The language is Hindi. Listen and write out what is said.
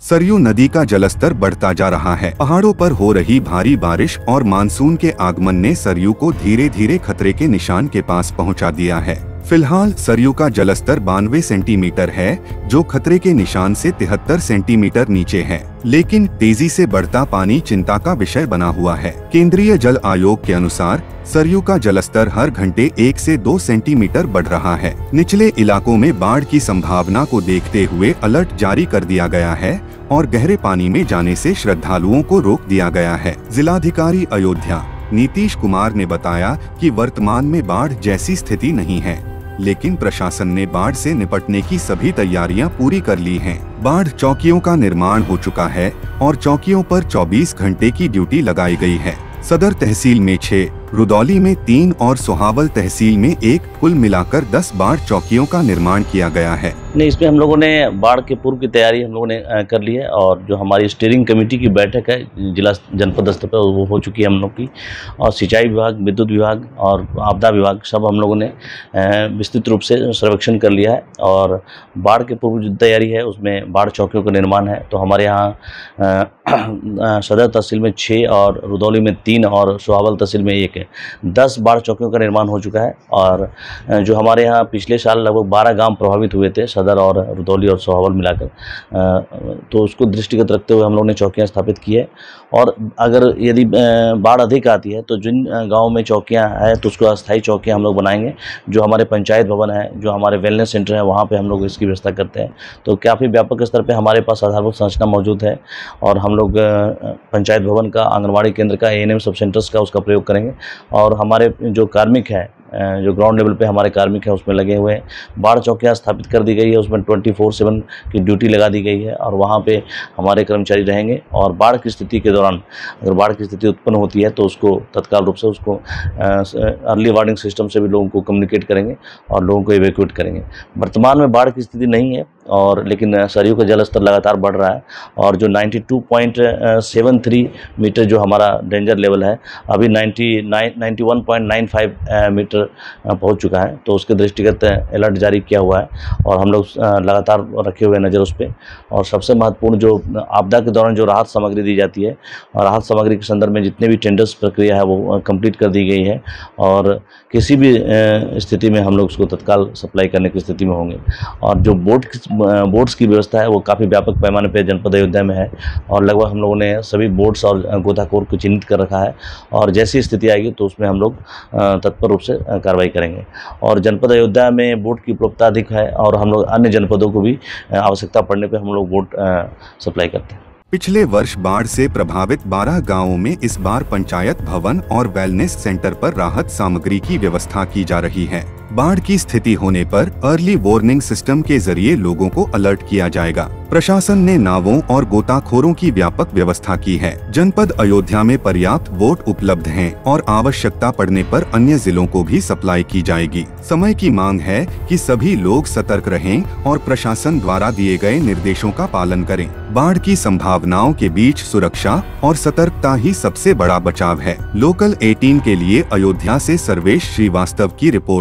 सरयू नदी का जलस्तर बढ़ता जा रहा है। पहाड़ों पर हो रही भारी बारिश और मानसून के आगमन ने सरयू को धीरे धीरे खतरे के निशान के पास पहुंचा दिया है। फिलहाल सरयू का जलस्तर 92 सेंटीमीटर है, जो खतरे के निशान से 73 सेंटीमीटर नीचे है। लेकिन तेजी से बढ़ता पानी चिंता का विषय बना हुआ है। केंद्रीय जल आयोग के अनुसार सरयू का जलस्तर हर घंटे 1 से 2 सेंटीमीटर बढ़ रहा है। निचले इलाकों में बाढ़ की संभावना को देखते हुए अलर्ट जारी कर दिया गया है और गहरे पानी में जाने से श्रद्धालुओं को रोक दिया गया है। जिलाधिकारी अयोध्या नीतीश कुमार ने बताया कि वर्तमान में बाढ़ जैसी स्थिति नहीं है, लेकिन प्रशासन ने बाढ़ से निपटने की सभी तैयारियां पूरी कर ली हैं। बाढ़ चौकियों का निर्माण हो चुका है और चौकियों पर 24 घंटे की ड्यूटी लगाई गई है। सदर तहसील में 6, रुदौली में 3 और सोहावल तहसील में 1, कुल मिलाकर 10 बाढ़ चौकियों का निर्माण किया गया है। नहीं, इसमें हम लोगों ने बाढ़ के पूर्व की तैयारी हम लोगों ने कर ली है और जो हमारी स्टीयरिंग कमेटी की बैठक है जिला जनपद स्तर पर वो हो चुकी है हम लोग की, और सिंचाई विभाग, विद्युत विभाग और आपदा विभाग सब हम लोगों ने विस्तृत रूप से सर्वेक्षण कर लिया है। और बाढ़ के पूर्व जो तैयारी है उसमें बाढ़ चौकियों का निर्माण है। तो हमारे यहाँ सदर तहसील में 6 और रुदौली में 3 और सोहावल तहसील में 1 है, 10 बाढ़ चौकियों का निर्माण हो चुका है। और जो हमारे यहाँ पिछले साल लगभग 12 गांव प्रभावित हुए थे, सदर और रुदौली और सोहावल मिलाकर, तो उसको दृष्टिगत रखते हुए हम लोगों ने चौकियाँ स्थापित की है। और अगर यदि बाढ़ अधिक आती है तो जिन गाँव में चौकियाँ हैं तो उसको अस्थायी चौकियाँ हम लोग बनाएंगे। जो हमारे पंचायत भवन है, जो हमारे वेलनेस सेंटर है, वहाँ पे हम लोग इसकी व्यवस्था करते हैं। तो काफ़ी व्यापक स्तर पे हमारे पास आधारभूत संरचना मौजूद है और हम लोग पंचायत भवन का, आंगनवाड़ी केंद्र का, ANM सब सेंटर्स का उसका प्रयोग करेंगे। और हमारे जो कार्मिक है, जो ग्राउंड लेवल पे हमारे कार्मिक हैं उसमें लगे हुए हैं। बाढ़ चौकियाँ स्थापित कर दी गई है, उसमें 24/7 की ड्यूटी लगा दी गई है और वहाँ पे हमारे कर्मचारी रहेंगे। और बाढ़ की स्थिति के दौरान अगर बाढ़ की स्थिति उत्पन्न होती है तो उसको तत्काल रूप से उसको अर्ली वार्निंग सिस्टम से भी लोगों को कम्युनिकेट करेंगे और लोगों को इवैक्यूएट करेंगे। वर्तमान में बाढ़ की स्थिति नहीं है और लेकिन सरयू का जलस्तर लगातार बढ़ रहा है और जो 92.73 मीटर जो हमारा डेंजर लेवल है, अभी 91.95 मीटर पहुंच चुका है। तो उसके दृष्टिगत अलर्ट जारी किया हुआ है और हम लोग लगातार रखे हुए नज़र उस पर। और सबसे महत्वपूर्ण जो आपदा के दौरान जो राहत सामग्री दी जाती है, और राहत सामग्री के संदर्भ में जितने भी टेंडर्स प्रक्रिया है वो कंप्लीट कर दी गई है और किसी भी स्थिति में हम लोग उसको तत्काल सप्लाई करने की स्थिति में होंगे। और जो बोट्स की व्यवस्था है वो काफ़ी व्यापक पैमाने पर जनपद अयोध्या में है और लगभग हम लोगों ने सभी बोट्स और गोताखोर को चिन्हित कर रखा है और जैसी स्थिति आएगी तो उसमें हम लोग तत्पर रूप से कार्रवाई करेंगे। और जनपद अयोध्या में बोट की उपलब्धता अधिक है और हम लोग अन्य जनपदों को भी आवश्यकता पड़ने पर हम लोग बोट सप्लाई करते हैं। पिछले वर्ष बाढ़ से प्रभावित 12 गांवों में इस बार पंचायत भवन और वेलनेस सेंटर पर राहत सामग्री की व्यवस्था की जा रही है। बाढ़ की स्थिति होने पर अर्ली वार्निंग सिस्टम के जरिए लोगों को अलर्ट किया जाएगा। प्रशासन ने नावों और गोताखोरों की व्यापक व्यवस्था की है। जनपद अयोध्या में पर्याप्त बोट उपलब्ध हैं और आवश्यकता पड़ने पर अन्य जिलों को भी सप्लाई की जाएगी। समय की मांग है कि सभी लोग सतर्क रहें और प्रशासन द्वारा दिए गए निर्देशों का पालन करें। बाढ़ की संभावनाओं के बीच सुरक्षा और सतर्कता ही सबसे बड़ा बचाव है। लोकल 18 के लिए अयोध्या से सर्वेश श्रीवास्तव की रिपोर्ट।